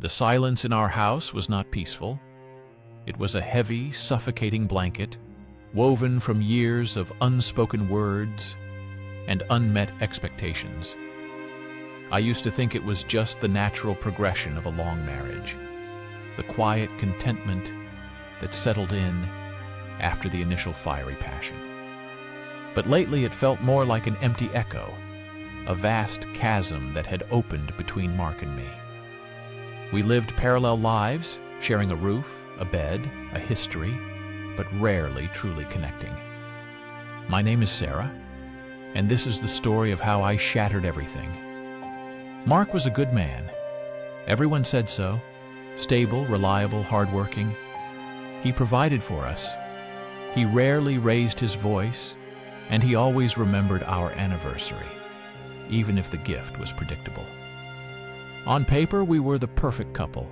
The silence in our house was not peaceful. It was a heavy, suffocating blanket, woven from years of unspoken words and unmet expectations. I used to think it was just the natural progression of a long marriage, the quiet contentment that settled in after the initial fiery passion. But lately it felt more like an empty echo, a vast chasm that had opened between Mark and me. We lived parallel lives, sharing a roof, a bed, a history, but rarely truly connecting. My name is Sarah, and this is the story of how I shattered everything. Mark was a good man. Everyone said so. Stable, reliable, hardworking. He provided for us. He rarely raised his voice, and he always remembered our anniversary, even if the gift was predictable. On paper, we were the perfect couple,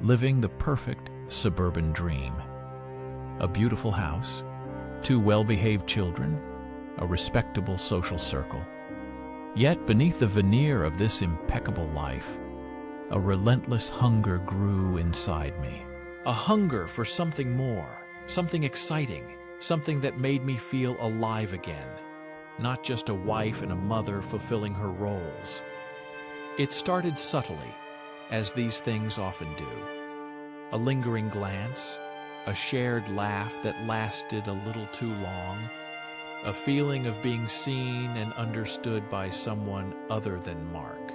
living the perfect suburban dream. A beautiful house, 2 well-behaved children, a respectable social circle. Yet beneath the veneer of this impeccable life, a relentless hunger grew inside me. A hunger for something more, something exciting, something that made me feel alive again, not just a wife and a mother fulfilling her roles. It started subtly, as these things often do. A lingering glance, a shared laugh that lasted a little too long, a feeling of being seen and understood by someone other than Mark.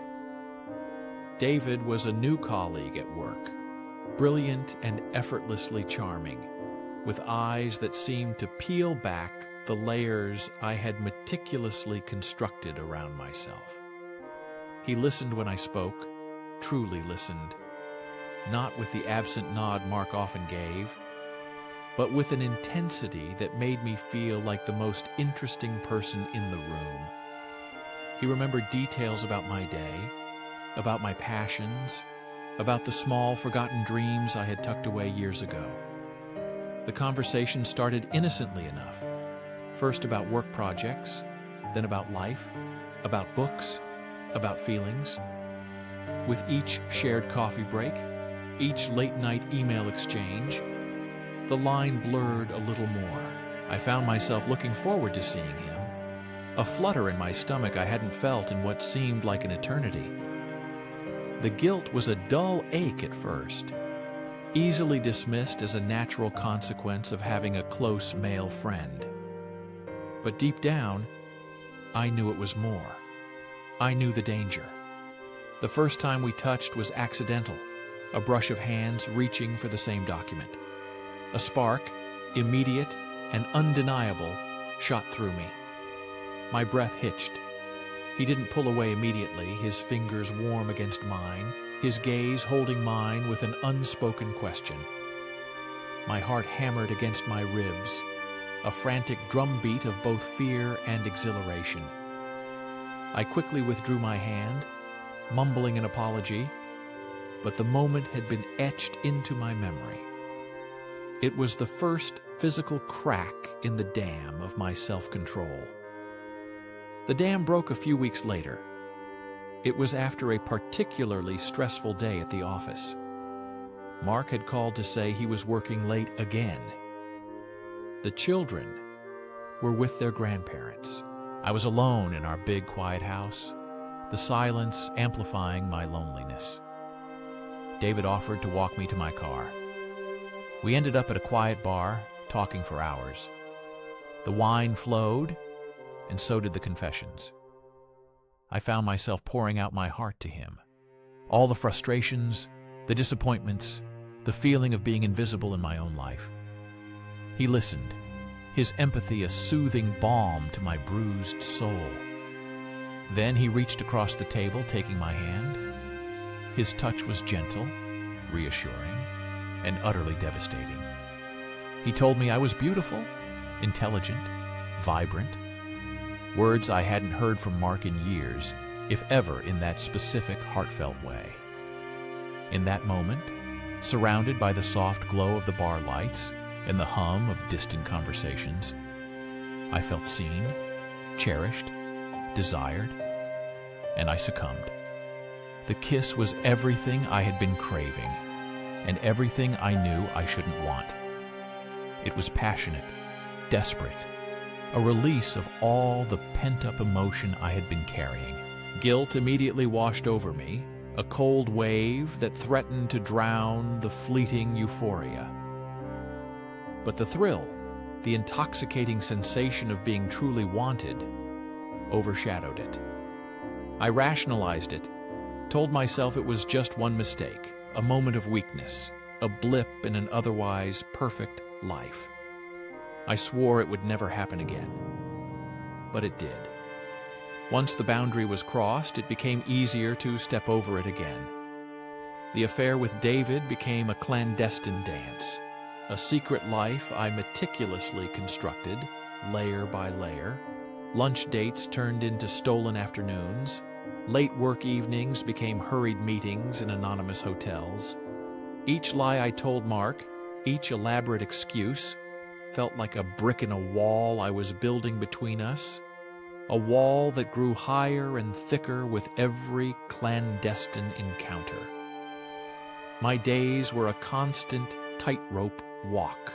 David was a new colleague at work, brilliant and effortlessly charming, with eyes that seemed to peel back the layers I had meticulously constructed around myself. He listened when I spoke, truly listened, not with the absent nod Mark often gave, but with an intensity that made me feel like the most interesting person in the room. He remembered details about my day, about my passions, about the small, forgotten dreams I had tucked away years ago. The conversation started innocently enough, first about work projects, then about life, about books, about feelings. With each shared coffee break, each late-night email exchange, the line blurred a little more. I found myself looking forward to seeing him, a flutter in my stomach I hadn't felt in what seemed like an eternity. The guilt was a dull ache at first, easily dismissed as a natural consequence of having a close male friend. But deep down, I knew it was more. I knew the danger. The first time we touched was accidental, a brush of hands reaching for the same document. A spark, immediate and undeniable, shot through me. My breath hitched. He didn't pull away immediately, his fingers warm against mine, his gaze holding mine with an unspoken question. My heart hammered against my ribs, a frantic drumbeat of both fear and exhilaration. I quickly withdrew my hand, mumbling an apology, but the moment had been etched into my memory. It was the first physical crack in the dam of my self-control. The dam broke a few weeks later. It was after a particularly stressful day at the office. Mark had called to say he was working late again. The children were with their grandparents. I was alone in our big, quiet house, the silence amplifying my loneliness. David offered to walk me to my car. We ended up at a quiet bar, talking for hours. The wine flowed, and so did the confessions. I found myself pouring out my heart to him. All the frustrations, the disappointments, the feeling of being invisible in my own life. He listened, his empathy a soothing balm to my bruised soul. Then he reached across the table, taking my hand. His touch was gentle, reassuring, and utterly devastating. He told me I was beautiful, intelligent, vibrant, words I hadn't heard from Mark in years, if ever in that specific heartfelt way. In that moment, surrounded by the soft glow of the bar lights and the hum of distant conversations, I felt seen, cherished, desired, and I succumbed. The kiss was everything I had been craving, and everything I knew I shouldn't want. It was passionate, desperate, a release of all the pent-up emotion I had been carrying. Guilt immediately washed over me, a cold wave that threatened to drown the fleeting euphoria. But the thrill, the intoxicating sensation of being truly wanted, overshadowed it. I rationalized it, told myself it was just one mistake, a moment of weakness, a blip in an otherwise perfect life. I swore it would never happen again. But it did. Once the boundary was crossed, it became easier to step over it again. The affair with David became a clandestine dance, a secret life I meticulously constructed, layer by layer. Lunch dates turned into stolen afternoons. Late work evenings became hurried meetings in anonymous hotels. Each lie I told Mark, each elaborate excuse, felt like a brick in a wall I was building between us, a wall that grew higher and thicker with every clandestine encounter. My days were a constant tightrope walk.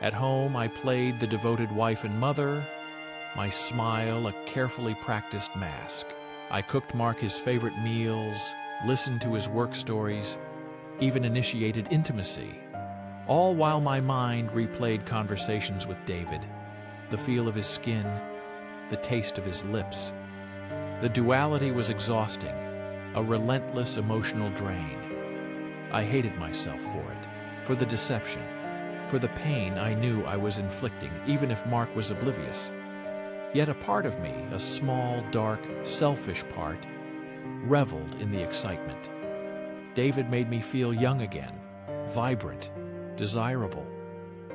At home, I played the devoted wife and mother, my smile a carefully practiced mask. I cooked Mark his favorite meals, listened to his work stories, even initiated intimacy, all while my mind replayed conversations with David, the feel of his skin, the taste of his lips. The duality was exhausting, a relentless emotional drain. I hated myself for it, for the deception, for the pain I knew I was inflicting, even if Mark was oblivious. Yet a part of me, a small, dark, selfish part, reveled in the excitement. David made me feel young again, vibrant, desirable.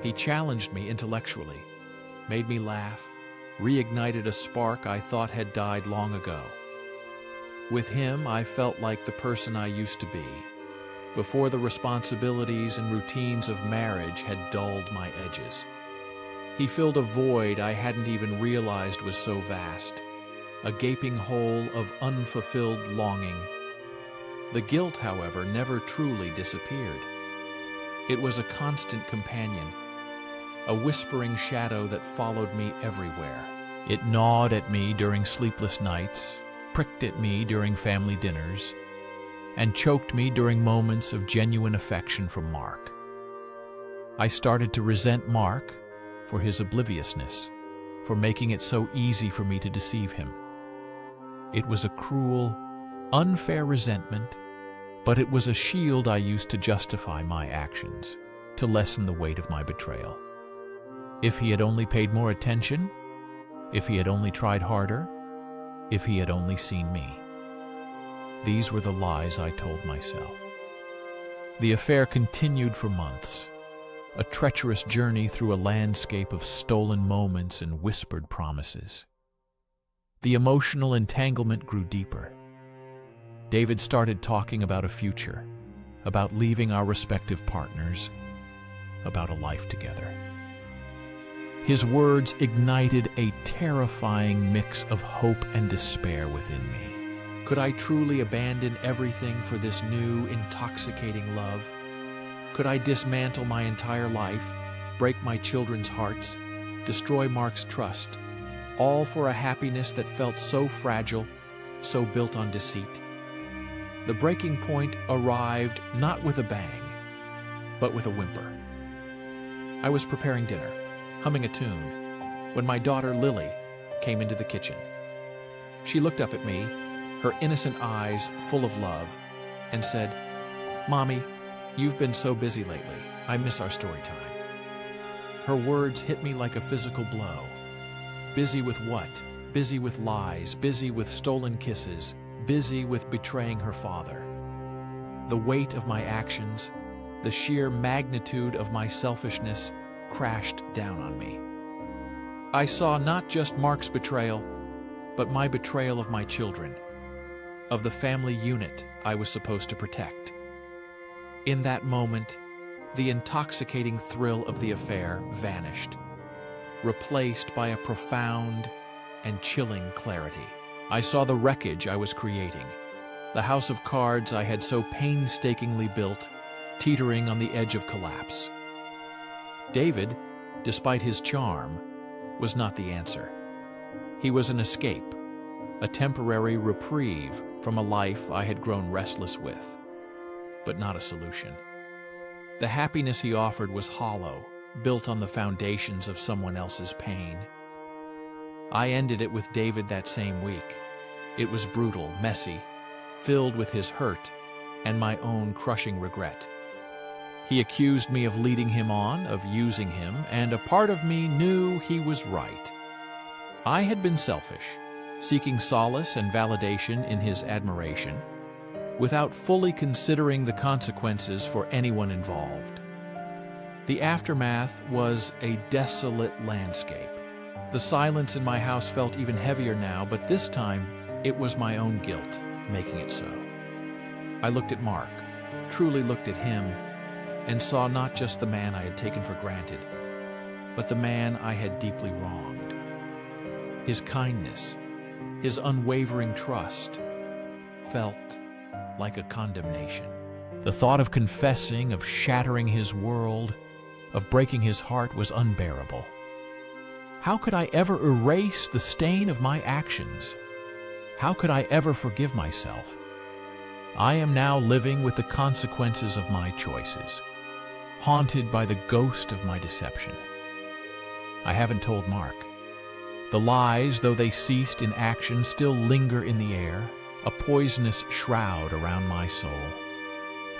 He challenged me intellectually, made me laugh, reignited a spark I thought had died long ago. With him, I felt like the person I used to be, before the responsibilities and routines of marriage had dulled my edges. He filled a void I hadn't even realized was so vast, a gaping hole of unfulfilled longing. The guilt, however, never truly disappeared. It was a constant companion, a whispering shadow that followed me everywhere. It gnawed at me during sleepless nights, pricked at me during family dinners, and choked me during moments of genuine affection from Mark. I started to resent Mark for his obliviousness, for making it so easy for me to deceive him. It was a cruel, unfair resentment, but it was a shield I used to justify my actions, to lessen the weight of my betrayal. If he had only paid more attention, if he had only tried harder, if he had only seen me. These were the lies I told myself. The affair continued for months, a treacherous journey through a landscape of stolen moments and whispered promises. The emotional entanglement grew deeper. David started talking about a future, about leaving our respective partners, about a life together. His words ignited a terrifying mix of hope and despair within me. Could I truly abandon everything for this new, intoxicating love? Could I dismantle my entire life, break my children's hearts, destroy Mark's trust, all for a happiness that felt so fragile, so built on deceit? The breaking point arrived not with a bang, but with a whimper. I was preparing dinner, humming a tune, when my daughter Lily came into the kitchen. She looked up at me, her innocent eyes full of love, and said, "Mommy, you've been so busy lately. I miss our story time." Her words hit me like a physical blow. Busy with what? Busy with lies, busy with stolen kisses, busy with betraying her father. The weight of my actions, the sheer magnitude of my selfishness, crashed down on me. I saw not just Mark's betrayal, but my betrayal of my children, of the family unit I was supposed to protect. In that moment, the intoxicating thrill of the affair vanished, replaced by a profound and chilling clarity. I saw the wreckage I was creating, the house of cards I had so painstakingly built, teetering on the edge of collapse. David, despite his charm, was not the answer. He was an escape, a temporary reprieve from a life I had grown restless with, but not a solution. The happiness he offered was hollow, built on the foundations of someone else's pain. I ended it with David that same week. It was brutal, messy, filled with his hurt and my own crushing regret. He accused me of leading him on, of using him, and a part of me knew he was right. I had been selfish, seeking solace and validation in his admiration, without fully considering the consequences for anyone involved. The aftermath was a desolate landscape. The silence in my house felt even heavier now, but this time it was my own guilt making it so. I looked at Mark, truly looked at him, and saw not just the man I had taken for granted, but the man I had deeply wronged. His kindness, his unwavering trust, felt like a condemnation. The thought of confessing, of shattering his world, of breaking his heart was unbearable. How could I ever erase the stain of my actions? How could I ever forgive myself? I am now living with the consequences of my choices, haunted by the ghost of my deception. I haven't told Mark. The lies, though they ceased in action, still linger in the air, a poisonous shroud around my soul.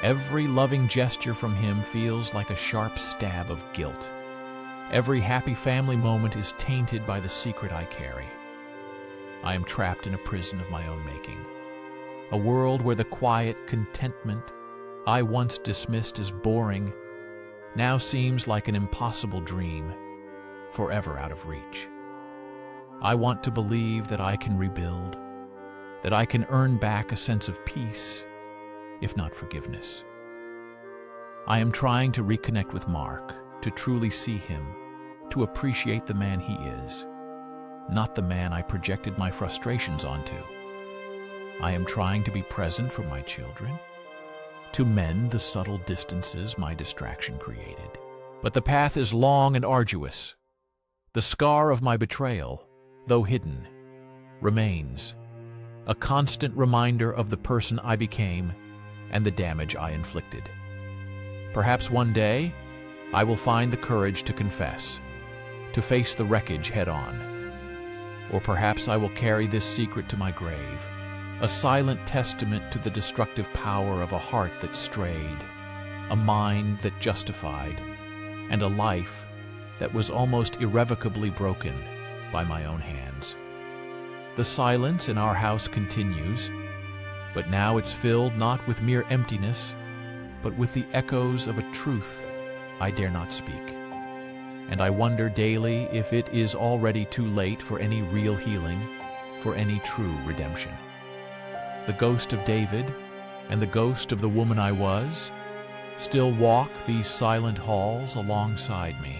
Every loving gesture from him feels like a sharp stab of guilt. Every happy family moment is tainted by the secret I carry. I am trapped in a prison of my own making, a world where the quiet contentment I once dismissed as boring now seems like an impossible dream, forever out of reach. I want to believe that I can rebuild, that I can earn back a sense of peace, if not forgiveness. I am trying to reconnect with Mark, to truly see him, to appreciate the man he is, not the man I projected my frustrations onto. I am trying to be present for my children, to mend the subtle distances my distraction created. But the path is long and arduous. The scar of my betrayal, though hidden, remains, a constant reminder of the person I became and the damage I inflicted. Perhaps one day, I will find the courage to confess, to face the wreckage head-on. Or perhaps I will carry this secret to my grave, a silent testament to the destructive power of a heart that strayed, a mind that justified, and a life that was almost irrevocably broken by my own hands. The silence in our house continues, but now it's filled not with mere emptiness, but with the echoes of a truth I dare not speak. And I wonder daily if it is already too late for any real healing, for any true redemption. The ghost of David and the ghost of the woman I was still walk these silent halls alongside me.